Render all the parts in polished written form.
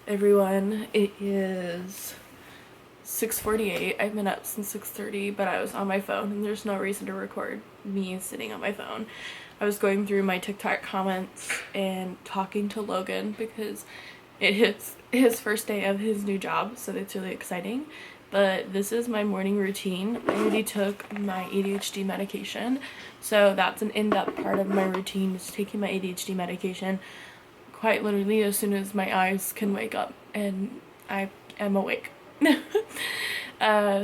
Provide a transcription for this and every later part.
everyone. It is 6:48. I've been up since 6:30, but I was on my phone and there's no reason to record me sitting on my phone. I was going through my TikTok comments and talking to Logan because it is his first day of his new job, so that's really exciting. But this is my morning routine. I already took my ADHD medication, so that's an in-depth part of my routine, is taking my ADHD medication quite literally as soon as my eyes can wake up and I am awake.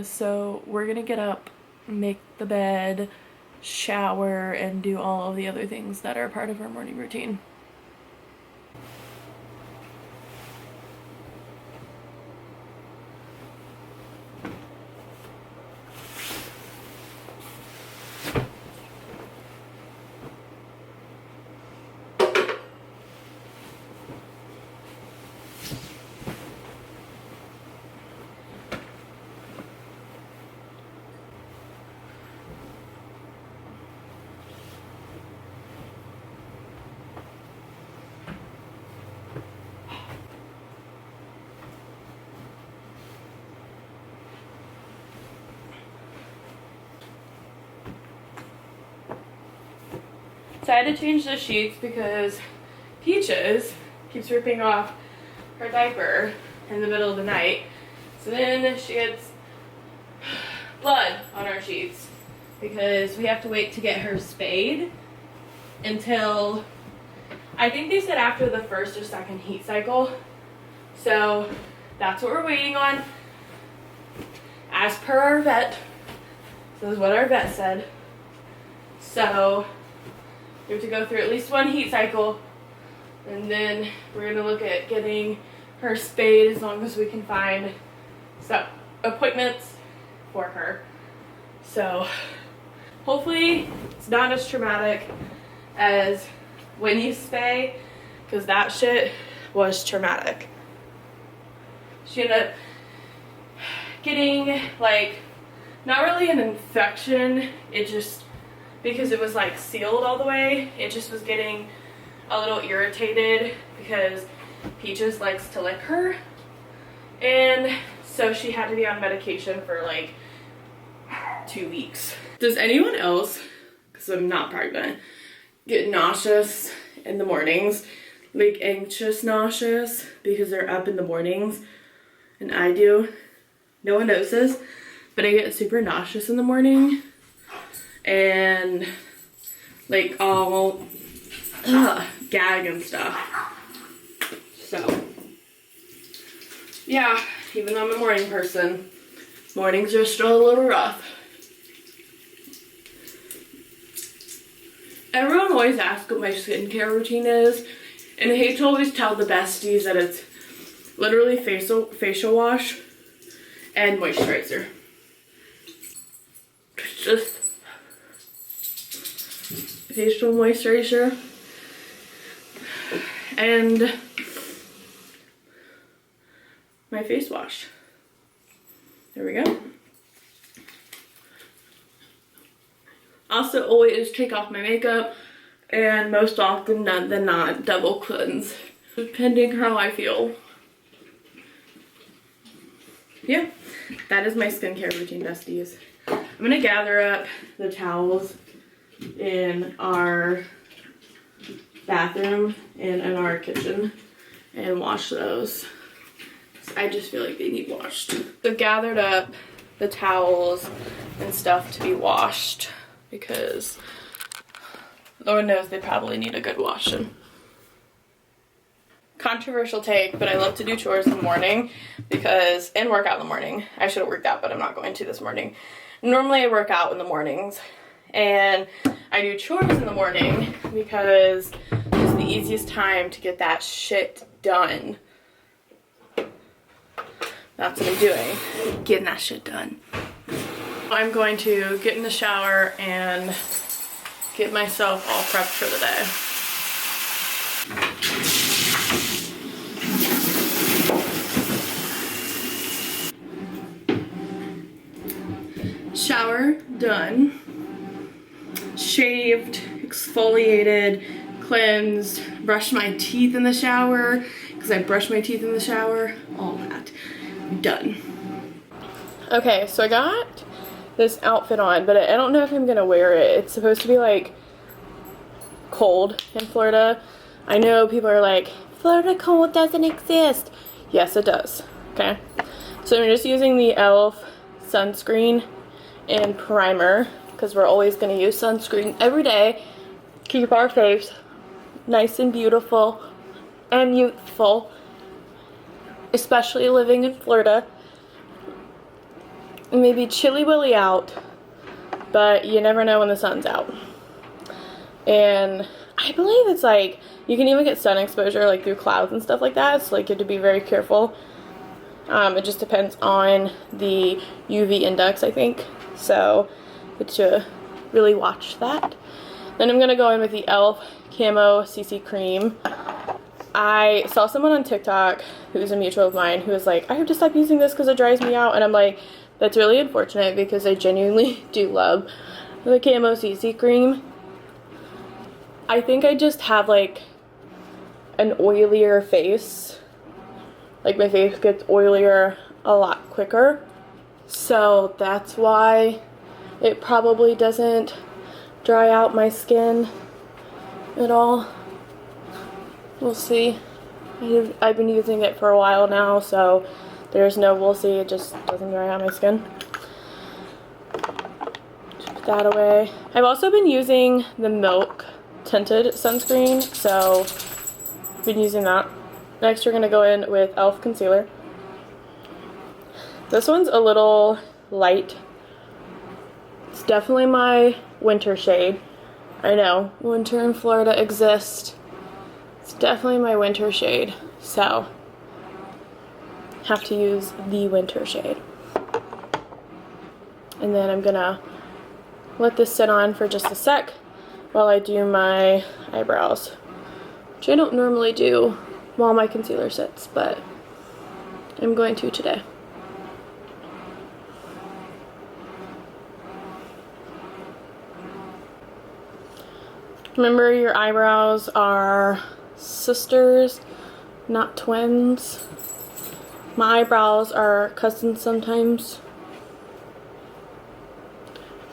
So we're gonna get up, make the bed, shower, and do all of the other things that are part of our morning routine. So I had to change the sheets because Peaches keeps ripping off her diaper in the middle of the night. So then she gets blood on our sheets because we have to wait to get her spayed until, I think they said after the first or second heat cycle. So that's what we're waiting on as per our vet. So this is what our vet said. So we have to go through at least one heat cycle, and then we're gonna look at getting her spayed as long as we can find some appointments for her. So hopefully it's not as traumatic as when you spay, because that shit was traumatic. She ended up getting, like, not really an infection, it just, because it was like sealed all the way, it just was getting a little irritated because Peaches likes to lick her, and so she had to be on medication for like 2 weeks. Does anyone else, because I'm not pregnant, get nauseous in the mornings, like anxious nauseous because they're up in the mornings? And I do. No one knows this, but I get super nauseous in the morning and like all gag and stuff. So yeah, even though I'm a morning person, mornings are still a little rough. Everyone always asks what my skincare routine is, and I hate to always tell the besties that it's literally facial wash and moisturizer. It's just facial moisturizer and my face wash. There we go. Also always take off my makeup, and most often than not double cleanse, depending how I feel. Yeah, that is my skincare routine, besties. I'm gonna gather up the towels in our bathroom and in our kitchen and wash those. I just feel like they need washed. So gathered up the towels and stuff to be washed because Lord knows they probably need a good washing. Controversial take, but I love to do chores in the morning because, and work out in the morning. I should have worked out, but I'm not going to this morning. Normally I work out in the mornings, and I do chores in the morning because it's the easiest time to get that shit done. That's what I'm doing, getting that shit done. I'm going to get in the shower and get myself all prepped for the day. Shower done, shaved, exfoliated, cleansed, brushed my teeth in the shower, because I brush my teeth in the shower, all that. Done. Okay, so I got this outfit on, but I don't know if I'm gonna wear it. It's supposed to be like cold in Florida. I know people are like, Florida cold doesn't exist. Yes, it does. Okay, so I'm just using the e.l.f. sunscreen and primer because we're always going to use sunscreen every day. Keep our face nice and beautiful and youthful, especially living in Florida. It may be chilly willy out, but you never know when the sun's out. And I believe it's like you can even get sun exposure like through clouds and stuff like that, so like you have to be very careful. It just depends on the UV index, I think, so good to really watch that. Then I'm gonna go in with the e.l.f. Camo CC Cream. I saw someone on TikTok who's a mutual of mine who was like, I have to stop using this because it dries me out, and I'm like, that's really unfortunate because I genuinely do love the Camo CC Cream. I think I just have like an oilier face. Like my face gets oilier a lot quicker. So that's why it probably doesn't dry out my skin at all. We'll see. I've been using it for a while now, so there's no we'll see. It just doesn't dry out my skin. Just put that away. I've also been using the Milk tinted sunscreen, so I've been using that. Next we're going to go in with e.l.f. concealer. This one's a little light. It's definitely my winter shade. I know, winter in Florida exists. It's definitely my winter shade, so have to use the winter shade. And then I'm gonna let this sit on for just a sec while I do my eyebrows, which I don't normally do while my concealer sits, but I'm going to today. Remember, your eyebrows are sisters, not twins. My eyebrows are cousins sometimes.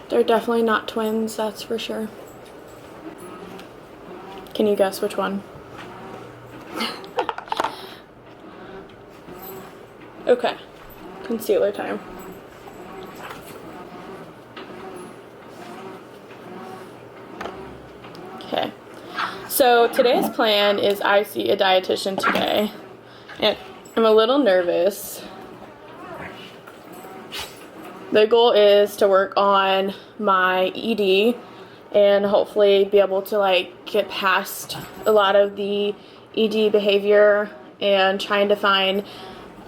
They're definitely not twins, that's for sure. Can you guess which one? Okay, concealer time. Okay, so today's plan is I see a dietitian today, and I'm a little nervous. The goal is to work on my ED and hopefully be able to like get past a lot of the ED behavior and trying to find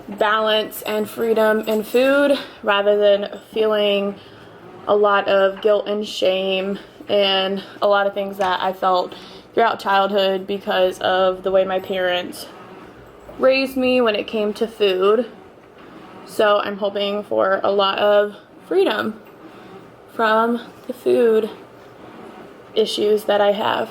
balance and freedom in food rather than feeling a lot of guilt and shame and a lot of things that I felt throughout childhood because of the way my parents raised me when it came to food. So I'm hoping for a lot of freedom from the food issues that I have.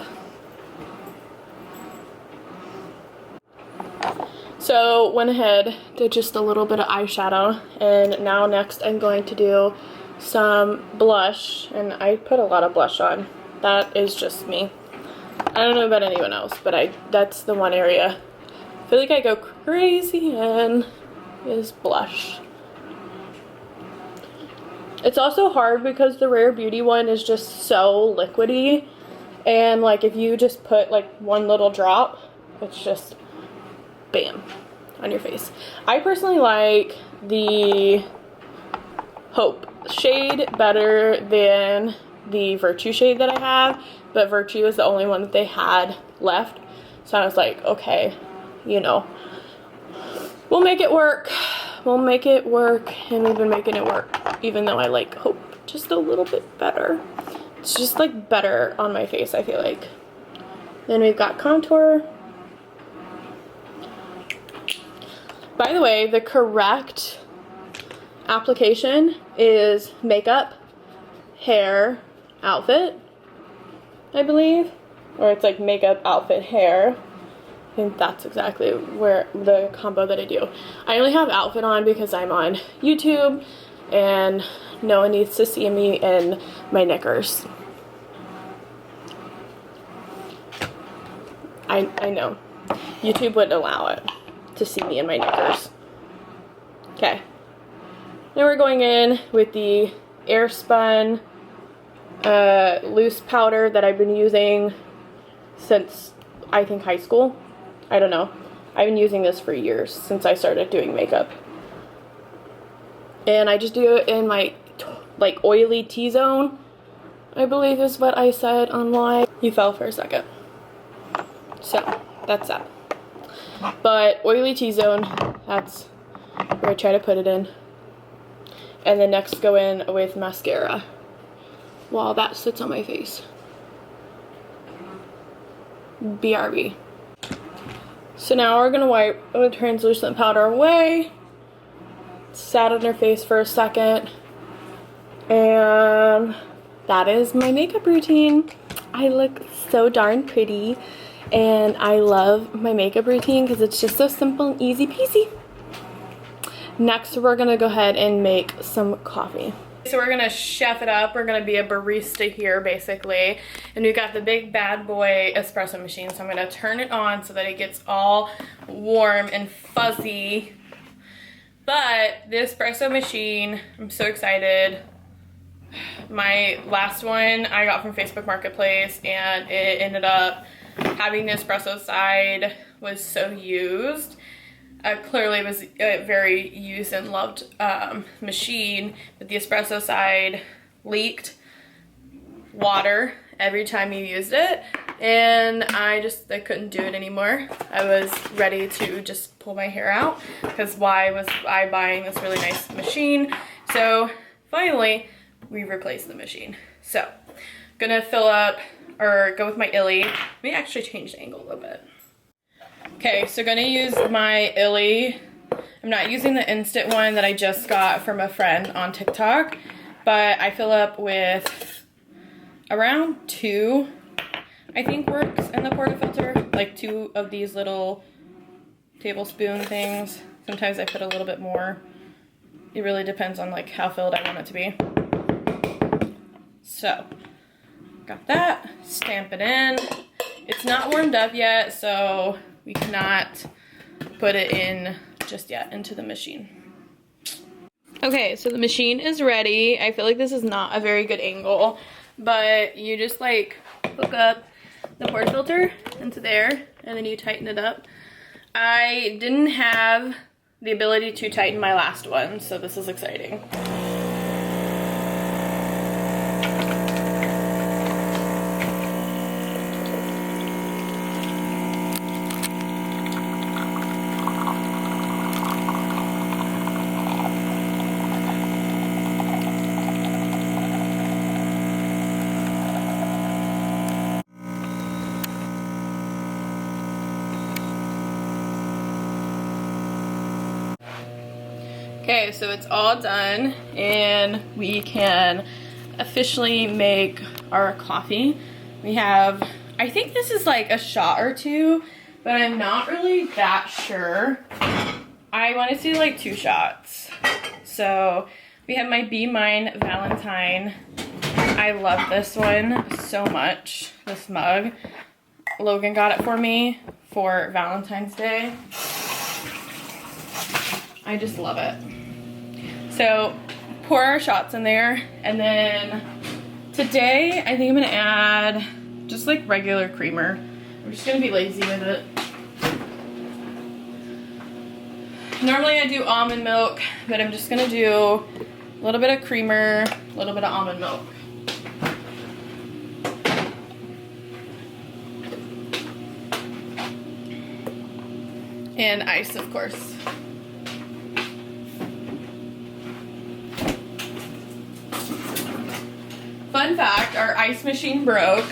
So went ahead, did just a little bit of eyeshadow, and now next I'm going to do some blush, and I put a lot of blush on. That is just me. I don't know about anyone else, but that's the one area I feel like I go crazy in is blush. It's also hard because the Rare Beauty one is just so liquidy, and like if you just put like one little drop, it's just bam on your face. I personally like the Hope shade better than the Virtue shade that I have, but Virtue is the only one that they had left, so I was like, okay, you know, we'll make it work. We'll make it work, and we've been making it work, even though I like Hope just a little bit better. It's just like better on my face, I feel like. Then we've got contour. By the way, the correct application is makeup, hair, outfit, I believe. Or it's like makeup, outfit, hair. I think that's exactly where the combo that I do. I only have outfit on because I'm on YouTube and no one needs to see me in my knickers. I know. YouTube wouldn't allow it to see me in my knickers. Okay. Now we're going in with the Airspun loose powder that I've been using since, I think, high school. I don't know. I've been using this for years, since I started doing makeup. And I just do it in my, like, oily T-zone, I believe is what I said online. You fell for a second. So, that's that. But oily T-zone, that's where I try to put it in. And then next go in with mascara while that sits on my face. BRB. So now we're gonna wipe the translucent powder away. Sat on her face for a second. And that is my makeup routine. I look so darn pretty. And I love my makeup routine because it's just so simple and easy peasy. Next, we're gonna go ahead and make some coffee. So we're gonna chef it up. We're gonna be a barista here, basically. And we got the big bad boy espresso machine. So I'm gonna turn it on so that it gets all warm and fuzzy. But the espresso machine, I'm so excited. My last one I got from Facebook Marketplace, and it ended up having the espresso side was so used. Clearly it was a very used and loved machine, but the espresso side leaked water every time you used it, and I couldn't do it anymore. I was ready to just pull my hair out, because why was I buying this really nice machine? So finally we replaced the machine. So gonna fill up, or go with my Illy. Let me actually change the angle a little bit. Okay, so gonna use my Illy. I'm not using the instant one that I just got from a friend on TikTok, but I fill up with around 2, I think works in the portafilter. Like 2 of these little tablespoon things. Sometimes I put a little bit more. It really depends on like how filled I want it to be. So, got that, stamp it in. It's not warmed up yet, so we cannot put it in just yet into the machine. Okay, so the machine is ready. I feel like this is not a very good angle, but you just like hook up the portafilter into there, and then you tighten it up. I didn't have the ability to tighten my last one, so this is exciting. Okay, so it's all done, and we can officially make our coffee. We have, I think this is like a shot or 2, but I'm not really that sure. I want to see like 2 shots. So we have my Be Mine Valentine. I love this one so much, this mug. Logan got it for me for Valentine's Day. I just love it. So pour our shots in there, and then today I think I'm gonna add just like regular creamer. I'm just gonna be lazy with it. Normally I do almond milk, but I'm just gonna do a little bit of creamer, a little bit of almond milk. And ice, of course. Fun fact, our ice machine broke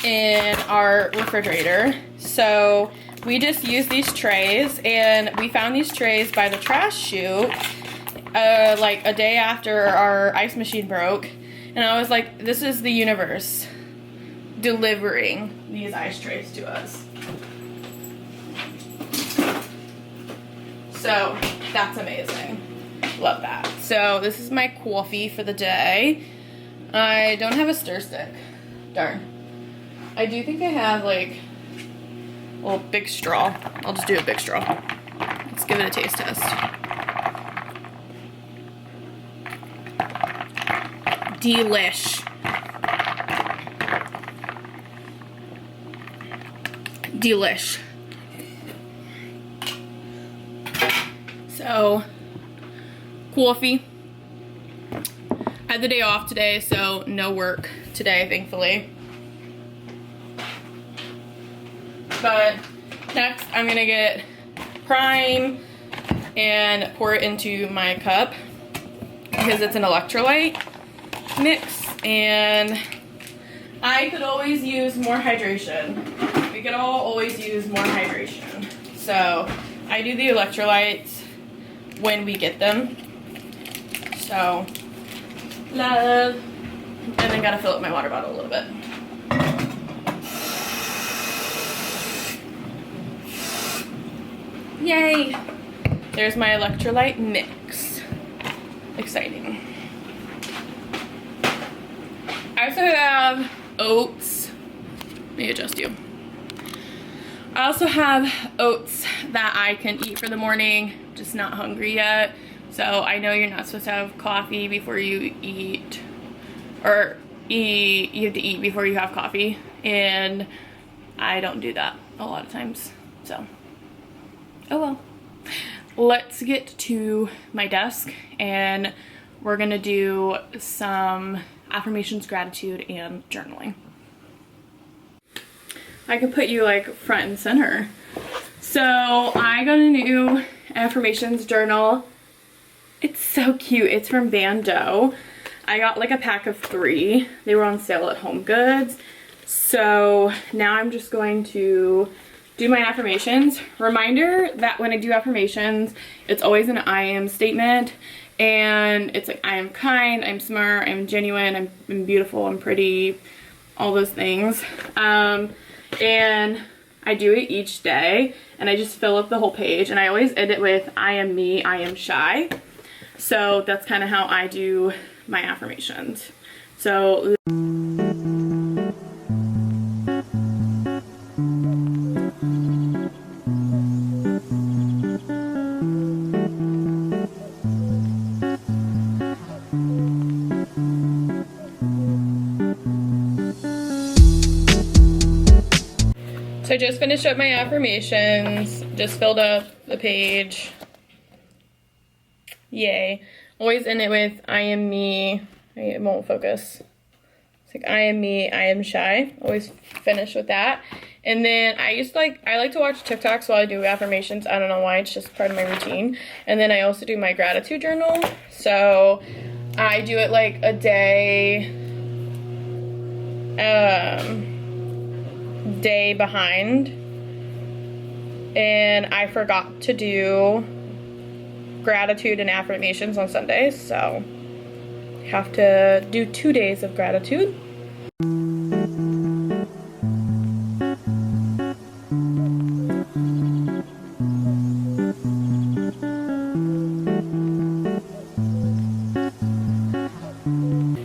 in our refrigerator. So we just used these trays, and we found these trays by the trash chute like a day after our ice machine broke. And I was like, this is the universe delivering these ice trays to us. So that's amazing. Love that. So this is my coffee for the day. I don't have a stir stick. Darn. I do think I have like a little big straw. I'll just do a big straw. Let's give it a taste test. Delish. Delish. So, coffee. I had the day off today, so no work today, thankfully. But next, I'm gonna get Prime and pour it into my cup because it's an electrolyte mix, and I could always use more hydration. We could all always use more hydration. So I do the electrolytes when we get them. So love. And then gotta fill up my water bottle a little bit. Yay! There's my electrolyte mix. Exciting. I also have oats. Let me adjust you. I also have oats that I can eat for the morning. Just not hungry yet. So I know you're not supposed to have coffee before you eat, or you have to eat before you have coffee, and I don't do that a lot of times. So, oh well. Let's get to my desk, and we're gonna do some affirmations, gratitude, and journaling. I could put you like front and center. So I got a new affirmations journal. It's so cute. It's from Bando. I got like a pack of 3. They were on sale at Home Goods. So now I'm just going to do my affirmations. Reminder that when I do affirmations, it's always an I am statement. And it's like, I am kind, I'm smart, I'm genuine, I'm beautiful, I'm pretty, all those things. And I do it each day, and I just fill up the whole page, and I always end it with, I am me, I am shy. So that's kind of how I do my affirmations. So I just finished up my affirmations, just filled up the page. Yay. Always end it with, I am me. It won't focus. It's like, I am me, I am shy. Always finish with that. And then I like to watch TikToks while I do affirmations. I don't know why, it's just part of my routine. And then I also do my gratitude journal. So I do it like a day behind, and I forgot to do gratitude and affirmations on Sundays, so I have to do 2 days of gratitude.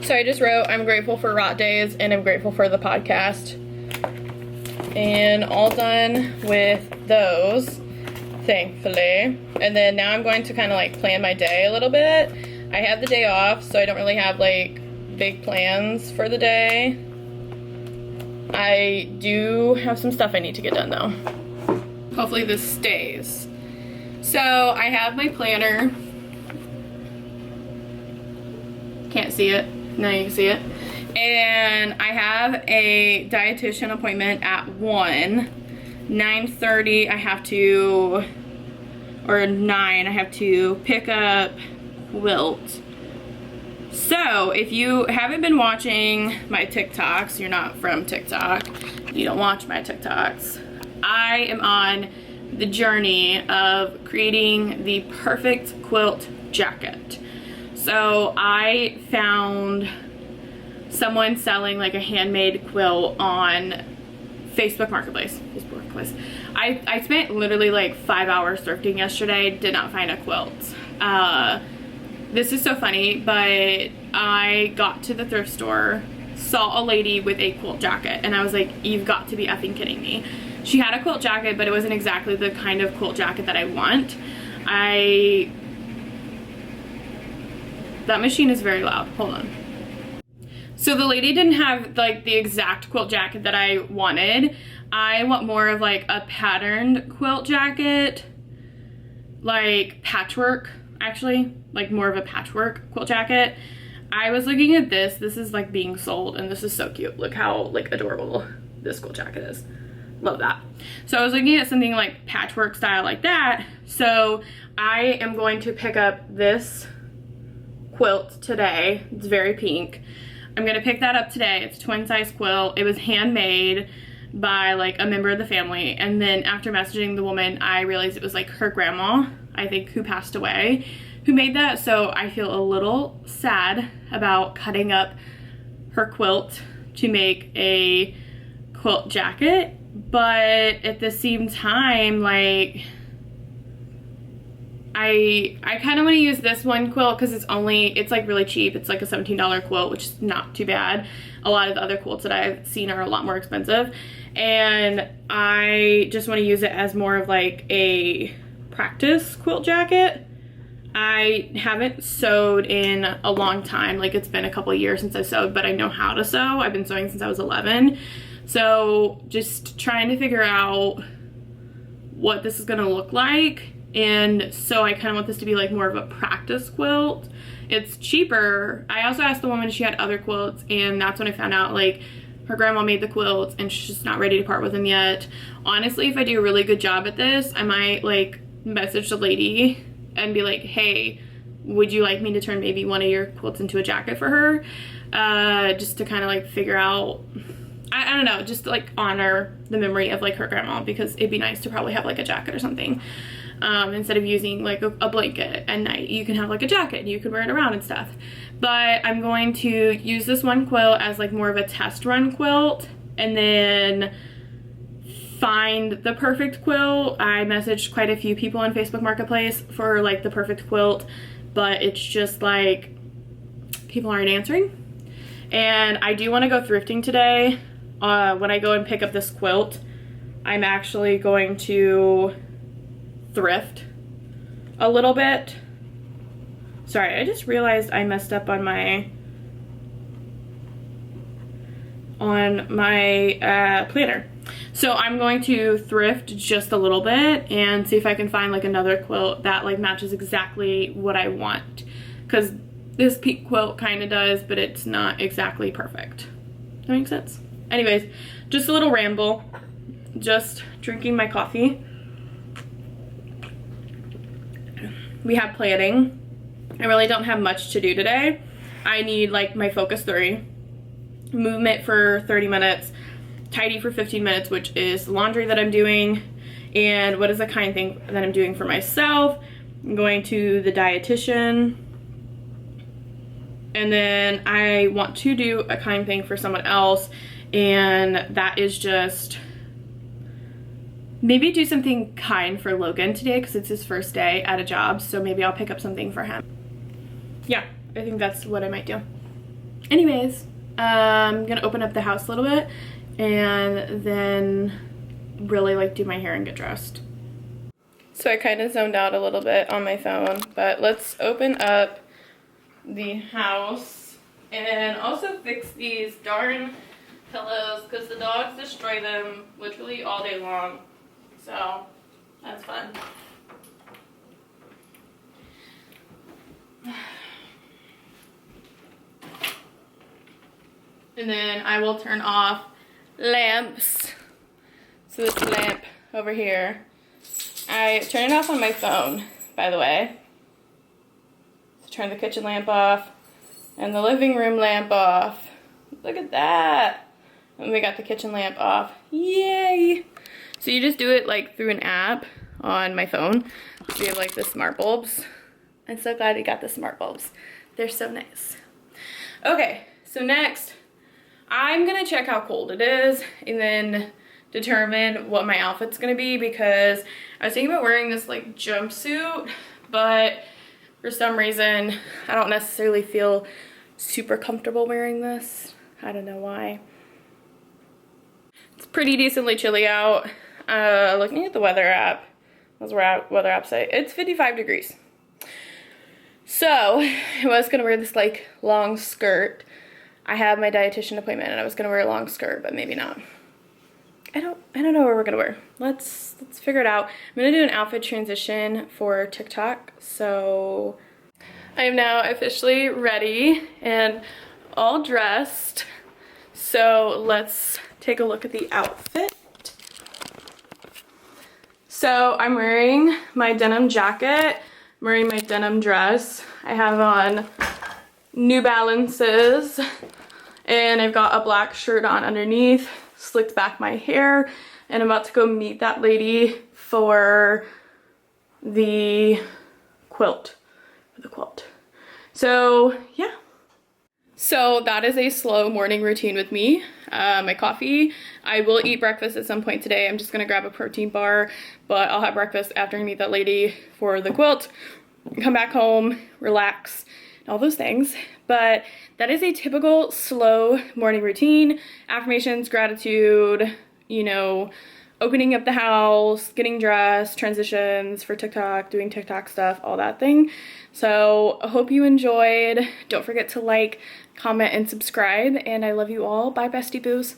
So I just wrote, I'm grateful for rot days, and I'm grateful for the podcast. And all done with those, thankfully. And then now I'm going to kind of like plan my day a little bit. I have the day off, so I don't really have like big plans for the day. I do have some stuff I need to get done though. Hopefully this stays. So I have my planner. Can't see it. Now you can see it. And I have a dietitian appointment at 1. 9:30 I have to, or 9 I have to pick up Wilt. So if you haven't been watching my TikToks, you're not from TikTok, you don't watch my TikToks, I am on the journey of creating the perfect quilt jacket. So I found someone selling like a handmade quilt on Facebook Marketplace. Facebook. necklace. I spent literally like 5 hours thrifting yesterday, did not find a quilt. This is so funny, but I got to the thrift store, saw a lady with a quilt jacket, and I was like, you've got to be effing kidding me. She had a quilt jacket, but it wasn't exactly the kind of quilt jacket that I want. That machine is very loud. Hold on. So the lady didn't have like the exact quilt jacket that I wanted. I want more of like a patterned quilt jacket, like patchwork, actually, like more of a patchwork quilt jacket. I was looking at this. This is like being sold, and this is so cute. Look how like adorable this quilt jacket is. Love that. So I was looking at something like patchwork style like that. So I am going to pick up this quilt today. It's very pink. I'm gonna pick that up today. It's a twin size quilt. It was handmade by like a member of the family, and then after messaging the woman, I realized it was like her grandma, I think, who passed away, who made that. So I feel a little sad about cutting up her quilt to make a quilt jacket, but at the same time, like, I kind of want to use this one quilt because it's like really cheap. It's like a $17 quilt, which is not too bad. A lot of the other quilts that I've seen are a lot more expensive, and I just want to use it as more of like a practice quilt jacket. I haven't sewed in a long time. Like, it's been a couple of years since I sewed, but I know how to sew. I've been sewing since I was 11. So just trying to figure out what this is gonna look like. And so I kind of want this to be like more of a practice quilt. It's cheaper. I also asked the woman if she had other quilts, and that's when I found out like her grandma made the quilts and she's just not ready to part with them yet. Honestly, if I do a really good job at this, I might like message the lady and be like, hey, would you like me to turn maybe one of your quilts into a jacket for her? Just to kind of like figure out, I don't know, just to like honor the memory of like her grandma, because it'd be nice to probably have like a jacket or something. Instead of using like a blanket at night, you can have like a jacket and you can wear it around and stuff. But I'm going to use this one quilt as like more of a test run quilt, and then find the perfect quilt. I messaged quite a few people on Facebook Marketplace for like the perfect quilt, but it's just like people aren't answering. And I do want to go thrifting today. When I go and pick up this quilt, I'm actually going to thrift a little bit. Sorry, I just realized I messed up on my planner. So I'm going to thrift just a little bit and see if I can find like another quilt that like matches exactly what I want, because this pink quilt kind of does, but it's not exactly perfect. That makes sense? Anyways, just a little ramble, just drinking my coffee. We have planning. I really don't have much to do today. I need like my focus 3, movement for 30 minutes, tidy for 15 minutes, which is laundry that I'm doing, and what is the kind thing that I'm doing for myself. I'm going to the dietitian, and then I want to do a kind thing for someone else, and that is just maybe do something kind for Logan today because it's his first day at a job, so maybe I'll pick up something for him. Yeah, I think that's what I might do. Anyways, I'm gonna open up the house a little bit and then really like do my hair and get dressed. So I kind of zoned out a little bit on my phone, but let's open up the house and also fix these darn pillows because the dogs destroy them literally all day long. So that's fun. And then I will turn off lamps. So this lamp over here, I turn it off on my phone, by the way. So turn the kitchen lamp off and the living room lamp off. Look at that. And we got the kitchen lamp off. Yay! So you just do it like through an app on my phone. So we have like the smart bulbs. I'm so glad we got the smart bulbs. They're so nice. Okay, so next I'm gonna check how cold it is and then determine what my outfit's gonna be, because I was thinking about wearing this like jumpsuit, but for some reason I don't necessarily feel super comfortable wearing this. I don't know why. It's pretty decently chilly out. Looking at the weather app, weather app site, it's 55 degrees. So I was gonna wear this like long skirt. I have my dietitian appointment and I was gonna wear a long skirt, but maybe not. I don't know what we're gonna wear. Let's figure it out. I'm gonna do an outfit transition for TikTok. So I am now officially ready and all dressed. So let's take a look at the outfit. So I'm wearing my denim jacket, I'm wearing my denim dress. I have on New Balances and I've got a black shirt on underneath, slicked back my hair, and I'm about to go meet that lady for the quilt. So yeah. So that is a slow morning routine with me. My coffee. I will eat breakfast at some point today. I'm just gonna grab a protein bar, but I'll have breakfast after I meet that lady for the quilt, come back home, relax, all those things. But that is a typical slow morning routine. Affirmations, gratitude, you know, opening up the house, getting dressed, transitions for TikTok, doing TikTok stuff, all that thing. So I hope you enjoyed. Don't forget to like, comment, and subscribe, and I love you all. Bye, bestie boos.